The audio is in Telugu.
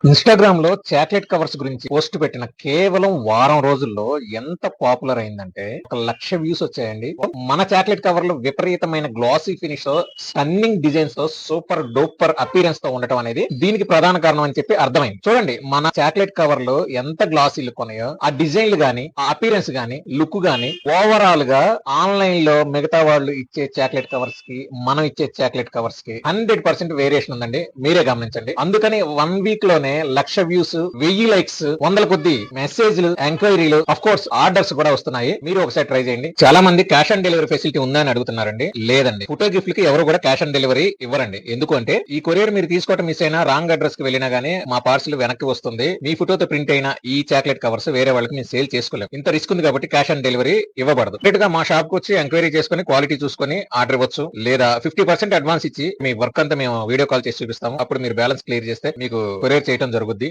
ఇన్‌స్టాగ్రామ్‌లో చాక్లెట్ కవర్స్ గురించి పోస్ట్ పెట్టిన కేవలం వారం రోజుల్లో ఎంత పాపులర్ అయిందంటే 1,00,000 వ్యూస్ వచ్చాయండి. మన చాక్లెట్ కవర్‌లు విపరీతమైన గ్లాసీ ఫినిష్‌తో, స్టన్నింగ్ డిజైన్స్‌తో, సూపర్ డూపర్ అపియరెన్స్‌తో ఉండటం అనేది దీనికి ప్రధాన కారణం అని చెప్పి అర్థమైంది. చూడండి, మన చాక్లెట్ కవర్‌లు ఎంత గ్లాసీ లుక్ ఉన్నాయో, ఆ డిజైన్‌లు గాని, ఆ అపియరెన్స్ గాని, లుక్ గాని ఓవరాల్‌గా ఆన్‌లైన్‌లో మిగతా వాళ్ళు ఇచ్చే చాక్లెట్ కవర్స్‌కి, మనం ఇచ్చే చాక్లెట్ కవర్స్‌కి 100% వేరియేషన్ ఉందండి. మీరే గమనించండి. అందుకని 1 వీక్ లోనే 1,00,000 వ్యూస్, 1000 లైక్స్, వందల కొద్ది మెసేజ్లు, ఎంక్వైరీలు, ఆఫ్ కోర్స్ ఆర్డర్స్ కూడా వస్తున్నాయి. మీరు ఒకసారి ట్రై చేయండి. చాలా మంది క్యాష్ ఆన్ డెలివరీ ఫెసిలిటీ ఉందా అని అడుగుతున్నారండి. లేదండి. ఫోటో గిఫ్ట్ కి ఎవరు కూడా క్యాష్ ఆన్ డెలివరీ ఇవ్వరండి. ఎందుకంటే ఈ కొరియర్ మీరు తీసుకోవడం మిస్ అయినా, రాంగ్ అడ్రస్ కి వెళ్ళినా గానీ మా పార్సల్ వెనక్కి వస్తుంది. మీ ఫోటోతో ప్రింట్ అయిన ఈ చాక్లెట్ కవర్స్ వేరే వాళ్ళకి మేము సేల్ చేసుకోలేము. ఇంత రిస్క్ ఉంది కాబట్టి క్యాష్ ఆన్ డెలివరీ ఇవ్వబడదు. డైరెక్ట్ గా మా షాప్ కు వచ్చి ఎంక్వైరీ చేసుకుని క్వాలిటీ చూసుకొని ఆర్డర్ ఇవ్వచ్చు. లేదా 50% అడ్వాన్స్ ఇచ్చి మీ వర్క్ అంతా మేము వీడియో కాల్ చేసి చూపిస్తాము. అప్పుడు మీరు బ్యాలెన్స్ క్లియర్ చేస్తే మీకు కొరియర్ చేయడం జరుగుద్ది.